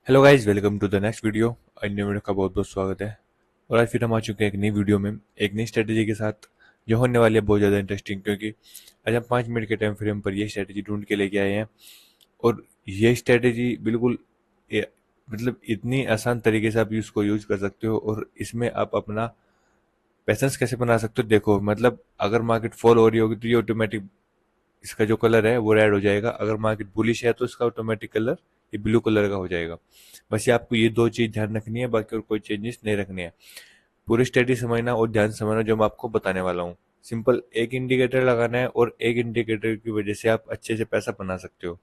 Hello guys, welcome to the next video. अन्य video का बहुत बहुत स्वागत है। और आज फिर हम आ चुके हैं एक नई वीडियो में, एक नई स्ट्रेटेजी के साथ, जो होने वाली है बहुत ज़्यादा इंटरेस्टिंग। क्योंकि आज हम 5 मिनट के टाइम फ्रेम पर ये स्ट्रेटेजी ढूंढ के लेके आए हैं। और ये स्ट्रेटेजी बिल्कुल मतलब इतनी आसान तरीके से आप इसको यूज कर सकते हो, और इसमें आप अपना पैसेंस कैसे बना सकते हो। देखो, मतलब अगर मार्केट फॉल हो रही होगी तो ये ऑटोमेटिक इसका जो कलर है वो रेड हो जाएगा। अगर मार्केट बुलिश है तो इसका ऑटोमेटिक कलर ये ब्लू कलर का हो जाएगा। बस ये आपको ये दो चीज ध्यान रखनी है, बाकी और कोई चेंजेस नहीं रखने हैं। पूरी स्टडी समझना और ध्यान से समझना जो मैं आपको बताने वाला हूँ। सिंपल एक इंडिकेटर लगाना है, और एक इंडिकेटर की वजह से आप अच्छे से पैसा बना सकते हो।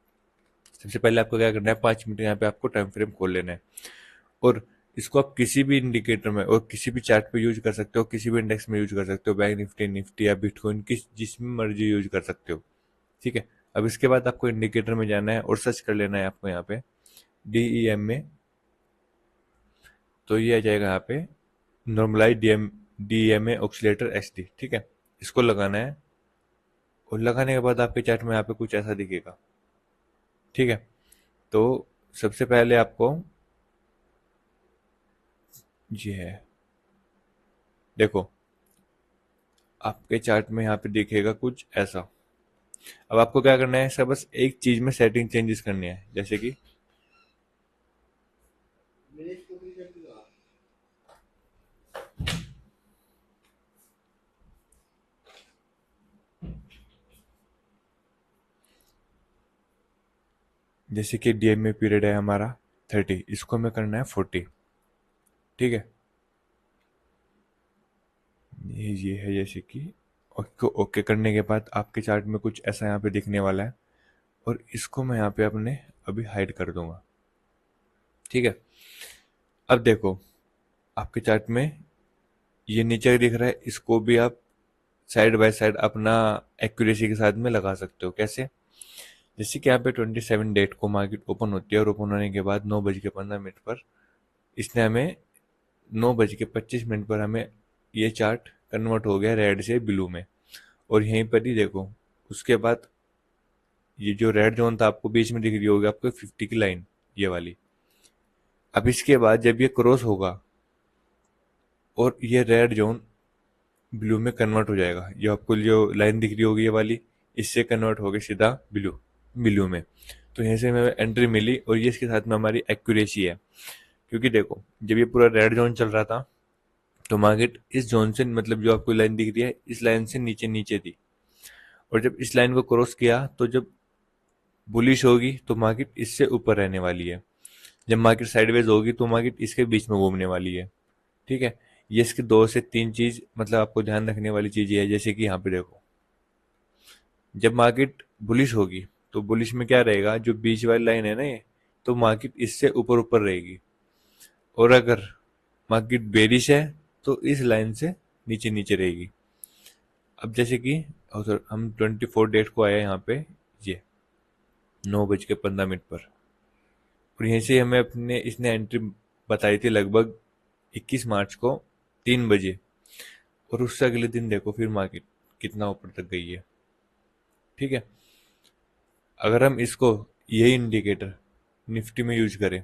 सबसे पहले आपको क्या करना है, 5 मिनट यहाँ पे आपको टाइम फ्रेम खोल लेना है। और इसको आप किसी भी इंडिकेटर में और किसी भी चार्ट पे यूज कर सकते हो, किसी भी इंडेक्स में यूज कर सकते हो, बैंक निफ्टी, निफ्टी या बिटकॉइन, किस जिसमें मर्जी यूज कर सकते हो। ठीक है। अब इसके बाद आपको इंडिकेटर में जाना है और सर्च कर लेना है आपको यहाँ पे डीईएम में। तो ये आ जाएगा यहाँ पे नॉर्मलाइज डीएमए ऑक्सीलेटर एसडी। ठीक है, इसको लगाना है। और लगाने के बाद आपके चार्ट में यहाँ पे कुछ ऐसा दिखेगा। ठीक है। तो सबसे पहले आपको ये है, देखो, आपके चार्ट में यहाँ पे दिखेगा कुछ ऐसा। अब आपको क्या करना है, सब बस एक चीज में सेटिंग चेंजेस करनी है। जैसे कि डीएमए पीरियड है हमारा 30, इसको हमें करना है 40। ठीक है, ये है जैसे कि ओके। ओके करने के बाद आपके चार्ट में कुछ ऐसा यहाँ पे दिखने वाला है, और इसको मैं यहाँ पे अपने अभी हाइड कर दूंगा। ठीक है। अब देखो, आपके चार्ट में ये नीचे दिख रहा है, इसको भी आप साइड बाय साइड अपना एक्यूरेसी के साथ में लगा सकते हो। कैसे? जैसे कि यहाँ पे 27 डेट को मार्केट ओपन होती है, और ओपन होने के बाद 9:15 पर इसने हमें 9:25 पर हमें ये चार्ट कन्वर्ट हो गया रेड से ब्लू में। और यहीं पर ही देखो, उसके बाद ये जो रेड जोन था आपको बीच में दिख रही होगी, आपको 50 की लाइन, ये वाली। अब इसके बाद जब ये क्रॉस होगा और ये रेड जोन ब्लू में कन्वर्ट हो जाएगा, जो आपको जो लाइन दिख रही होगी ये वाली, इससे कन्वर्ट हो गई सीधा ब्लू ब्लू में। तो यहाँ से हमें एंट्री मिली, और ये इसके साथ में हमारी एक्यूरेसी है। क्योंकि देखो, जब ये पूरा रेड जोन चल रहा था तो मार्केट इस जोन से, मतलब जो आपको लाइन दिख रही है, इस लाइन से नीचे नीचे थी। और जब इस लाइन को क्रॉस किया तो जब बुलिश होगी तो मार्केट इससे ऊपर रहने वाली है। जब मार्केट साइडवेज होगी तो मार्केट इसके बीच में घूमने वाली है। ठीक है। ये इसके 2 से 3 चीज, मतलब आपको ध्यान रखने वाली चीज ये है। जैसे कि यहाँ पे देखो, जब मार्केट बुलिश होगी तो बुलिश में क्या रहेगा, जो बीच वाली लाइन है ना ये, तो मार्केट इससे ऊपर ऊपर रहेगी। और अगर मार्केट बेरिश है तो इस लाइन से नीचे नीचे रहेगी। अब जैसे कि हम 24 डेट को आए यहाँ पे, ये 9:15 पर। और यहीं से हमें अपने इसने एंट्री बताई थी लगभग 21 मार्च को 3 बजे। और उससे अगले दिन देखो फिर मार्केट कितना ऊपर तक गई है। ठीक है। अगर हम इसको, यही इंडिकेटर निफ्टी में यूज करें,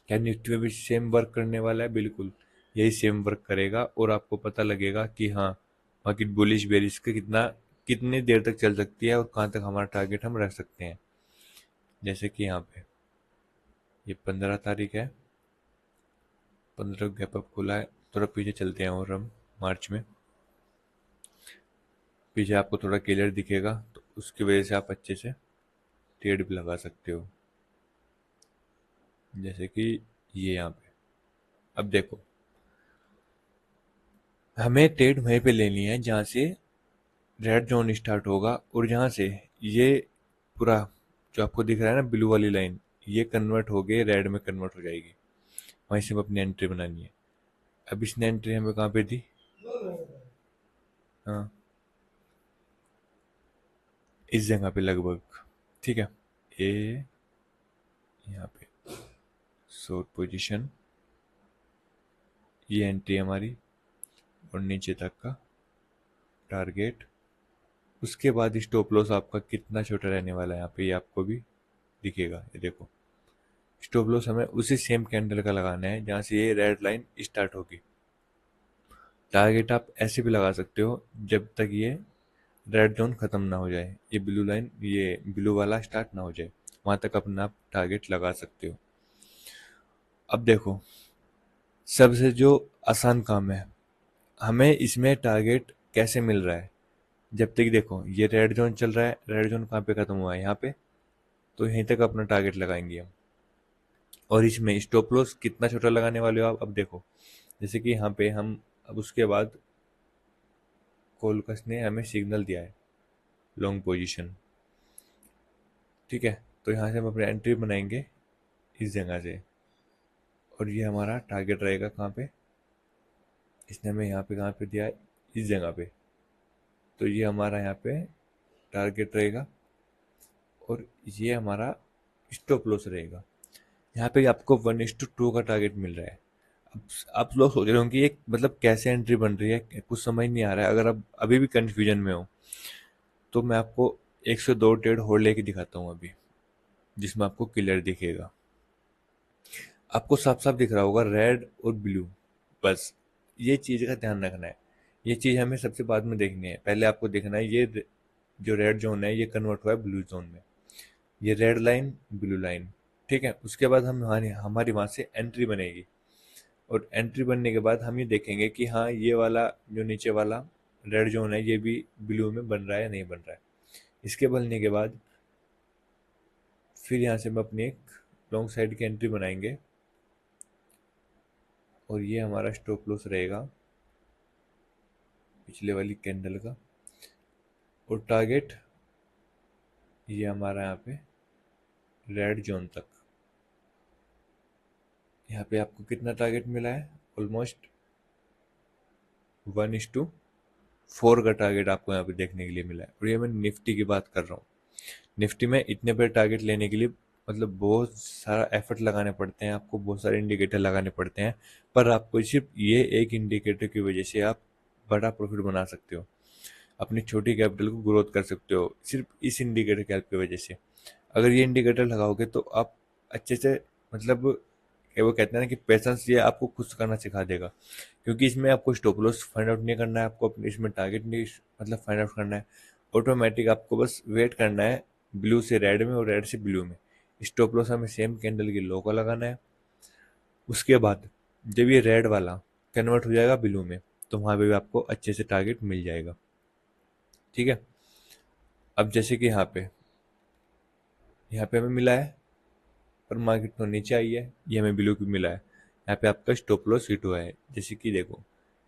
क्या निफ्टी में भी सेम वर्क करने वाला है? बिल्कुल यही सेम वर्क करेगा, और आपको पता लगेगा कि हाँ, मार्केट बुलिश बेरिश का कितनी देर तक चल सकती है, और कहाँ तक हमारा टारगेट हम रख सकते हैं। जैसे कि यहाँ पे ये 15 तारीख है, 15 गैप अप खुला है। थोड़ा पीछे चलते हैं और हम मार्च में, पीछे आपको थोड़ा क्लियर दिखेगा, तो उसकी वजह से आप अच्छे से ट्रेड भी लगा सकते हो। जैसे कि ये यहाँ पे, अब देखो, हमें ट्रेड वहीं पे लेनी है जहाँ से रेड जोन स्टार्ट होगा, और जहाँ से ये पूरा जो आपको दिख रहा है ना ब्लू वाली लाइन, ये कन्वर्ट हो गई रेड में कन्वर्ट हो जाएगी। वहीं से हमें अपनी एंट्री बनानी है। अब इसने एंट्री हमें कहाँ पे दी? हाँ, इस जगह पे लगभग। ठीक है। ये यहाँ पे शॉर्ट पोजीशन, ये एंट्री हमारी, और नीचे तक का टारगेट। उसके बाद स्टॉप लॉस आपका कितना छोटा रहने वाला है यहाँ पे, ये आपको भी दिखेगा। ये देखो स्टॉप लॉस हमें उसी सेम कैंडल का लगाना है जहाँ से ये रेड लाइन स्टार्ट होगी। टारगेट आप ऐसे भी लगा सकते हो जब तक ये रेड जोन खत्म ना हो जाए, ये ब्लू लाइन, ये ब्लू वाला स्टार्ट ना हो जाए, वहां तक अपना आप टारगेट लगा सकते हो। अब देखो, सबसे जो आसान काम है, हमें इसमें टारगेट कैसे मिल रहा है। जब तक देखो ये रेड जोन चल रहा है, रेड जोन कहाँ पे खत्म हुआ है, यहाँ पे, तो यहीं तक अपना टारगेट लगाएंगे हम। और इसमें स्टॉप लॉस कितना छोटा लगाने वाले हो आप, अब देखो, जैसे कि यहाँ पे हम, अब उसके बाद कोलकस ने हमें सिग्नल दिया है लॉन्ग पोजीशन, ठीक है, तो यहाँ से हम अपनी एंट्री बनाएंगे इस जगह से, और ये हमारा टारगेट रहेगा कहाँ पे, इसने हमें यहाँ पे कहाँ पे दिया है, इस जगह पे, तो ये हमारा यहाँ पे टारगेट रहेगा और ये हमारा स्टॉप लॉस रहेगा। यहाँ पे आपको 1:2 का टारगेट मिल रहा है। अब आप लोग सोच रहे होंगे ये मतलब कैसे एंट्री बन रही है, कुछ समझ नहीं आ रहा है। अगर आप अभी भी कंफ्यूजन में हो तो मैं आपको 102 ट्रेड होल्ड लेके दिखाता हूँ अभी, जिसमें आपको क्लियर दिखेगा। आपको साफ साफ दिख रहा होगा रेड और ब्लू, बस ये चीज़ का ध्यान रखना है। ये चीज़ हमें सबसे बाद में देखनी है, पहले आपको देखना है ये जो रेड जोन है ये कन्वर्ट हुआ है ब्लू जोन में, ये रेड लाइन ब्लू लाइन, ठीक है। उसके बाद हम हमारी वहाँ से एंट्री बनेगी, और एंट्री बनने के बाद हम ये देखेंगे कि हाँ ये वाला जो नीचे वाला रेड जोन है ये भी ब्लू में बन रहा है या नहीं बन रहा है। इसके बनने के बाद फिर यहाँ से हम अपनी एक लॉन्ग साइड की एंट्री बनाएंगे, और ये हमारा स्टॉप लॉस रहेगा पिछले वाली कैंडल का, और टारगेट ये हमारा यहाँ पे रेड जोन तक। यहाँ पे आपको कितना टारगेट मिला है, ऑलमोस्ट 1:4 का टारगेट आपको यहाँ पे देखने के लिए मिला है। और ये मैं निफ्टी की बात कर रहा हूँ। निफ्टी में इतने बड़े टारगेट लेने के लिए मतलब बहुत सारा एफर्ट लगाने पड़ते हैं, आपको बहुत सारे इंडिकेटर लगाने पड़ते हैं, पर आपको सिर्फ ये एक इंडिकेटर की वजह से आप बड़ा प्रॉफिट बना सकते हो, अपनी छोटी कैपिटल को ग्रोथ कर सकते हो सिर्फ इस इंडिकेटर की हेल्प की वजह से। अगर ये इंडिकेटर लगाओगे तो आप अच्छे से, मतलब वो कहते हैं ना कि पेशेंस, ये आपको खुद करना सिखा देगा, क्योंकि इसमें आपको स्टॉप लॉस फाइंड आउट नहीं करना है, आपको अपने इसमें टारगेट नहीं मतलब फाइंड आउट करना है। ऑटोमेटिक आपको बस वेट करना है ब्लू से रेड में और रेड से ब्लू में। स्टॉप लॉस हमें सेम कैंडल की लो का लगाना है। उसके बाद जब ये रेड वाला कन्वर्ट हो जाएगा ब्लू में, तो वहाँ पे भी आपको अच्छे से टारगेट मिल जाएगा, ठीक है। अब जैसे कि यहाँ पे हमें मिला है, पर मार्केट तो नीचे आई है, ये हमें ब्लू की मिला है। यहाँ पे आपका स्टॉप लॉस हिट हुआ है, जैसे कि देखो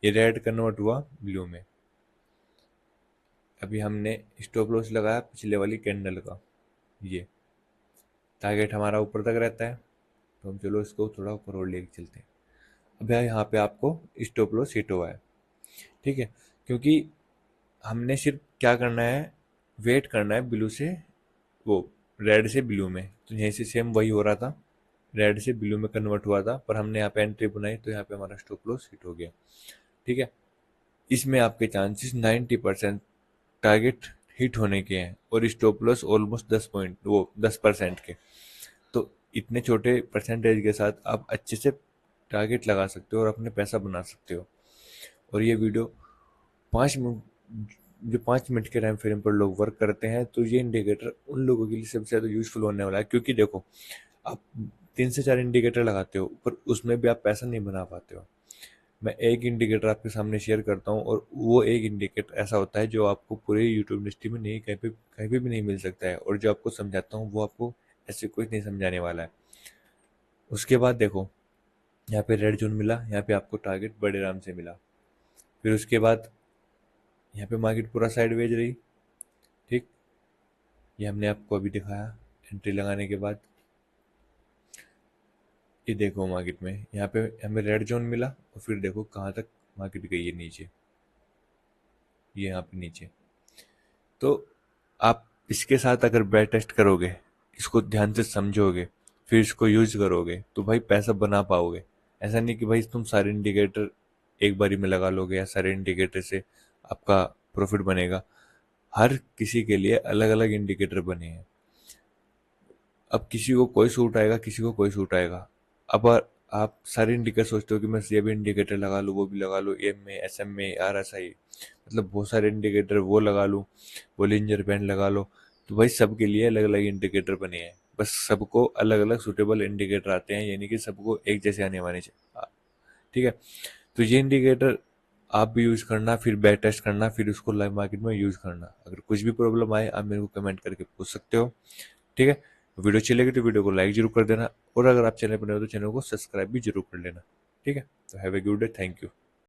ये रेड कन्वर्ट हुआ ब्लू में। अभी हमने स्टॉप लॉस लगाया पिछले वाली कैंडल का, ये टारगेट हमारा ऊपर तक रहता है, तो हम चलो इसको थोड़ा ऊपर और लेके चलते हैं। अब यहाँ पे आपको स्टॉप लॉस हिट हुआ है, ठीक है, क्योंकि हमने सिर्फ क्या करना है, वेट करना है ब्लू से, वो रेड से ब्लू में, तो यहीं से सेम वही हो रहा था, रेड से ब्लू में कन्वर्ट हुआ था, पर हमने यहाँ पे एंट्री बनाई तो यहाँ पे हमारा स्टॉप लॉस हिट हो गया, ठीक है। इसमें आपके चांसेस 90% टारगेट हिट होने के हैं, और स्टॉप लॉस ऑलमोस्ट 10% के। तो इतने छोटे परसेंटेज के साथ आप अच्छे से टारगेट लगा सकते हो और अपने पैसा बना सकते हो। और ये वीडियो 5 मिनट, जो 5 मिनट के टाइम फ्रेम पर लोग वर्क करते हैं, तो ये इंडिकेटर उन लोगों के लिए सबसे ज़्यादा यूजफुल होने वाला है। क्योंकि देखो, आप 3 से 4 इंडिकेटर लगाते हो पर उसमें भी आप पैसा नहीं बना पाते हो। मैं एक इंडिकेटर आपके सामने शेयर करता हूँ, और वो एक इंडिकेटर ऐसा होता है जो आपको पूरे यूट्यूब इंडस्ट्री में नहीं, कहीं पे भी नहीं मिल सकता है, और जो आपको समझाता हूँ वो आपको ऐसे कोई नहीं समझाने वाला है। उसके बाद देखो, यहाँ पे रेड जोन मिला, यहाँ पे आपको टारगेट बड़े आराम से मिला। फिर उसके बाद यहाँ पे मार्केट पूरा साइडवेज रही, ठीक, ये हमने आपको अभी दिखाया एंट्री लगाने के बाद। ये देखो मार्केट में यहाँ पे हमें रेड जोन मिला, और फिर देखो कहाँ तक मार्केट गई है, नीचे, ये यहाँ पे नीचे। तो आप इसके साथ अगर बैक टेस्ट करोगे, इसको ध्यान से समझोगे, फिर इसको यूज करोगे, तो भाई पैसा बना पाओगे। ऐसा नहीं कि भाई तुम सारे इंडिकेटर एक बारी में लगा लोगे या सारे इंडिकेटर से आपका प्रॉफिट बनेगा। हर किसी के लिए अलग अलग इंडिकेटर बने हैं। अब किसी को कोई सूट आएगा, किसी को कोई सूट आएगा। अब आप सारे इंडिकेटर सोचते हो कि मैं ये भी इंडिकेटर लगा लूँ, वो भी लगा लूँ, एम में, एस एम में, आर एस आई, मतलब बहुत सारे इंडिकेटर वो लगा लूँ, बोलिंजर बैंड लगा लो। तो भाई सबके लिए अलग अलग इंडिकेटर बने हैं, बस सबको अलग अलग सूटेबल इंडिकेटर आते हैं, यानी कि सबको एक जैसे आने वाले चाहिए। ठीक है, तो ये इंडिकेटर आप भी यूज करना, फिर बैक टेस्ट करना, फिर उसको लाइव मार्केट में यूज करना। अगर कुछ भी प्रॉब्लम आए आप मेरे को कमेंट करके पूछ सकते हो। ठीक है, वीडियो अच्छी लगी तो वीडियो को लाइक जरूर कर देना, और अगर आप चैनल पर नए हो तो चैनल को सब्सक्राइब भी जरूर कर लेना। ठीक है, तो have a good day, thank you.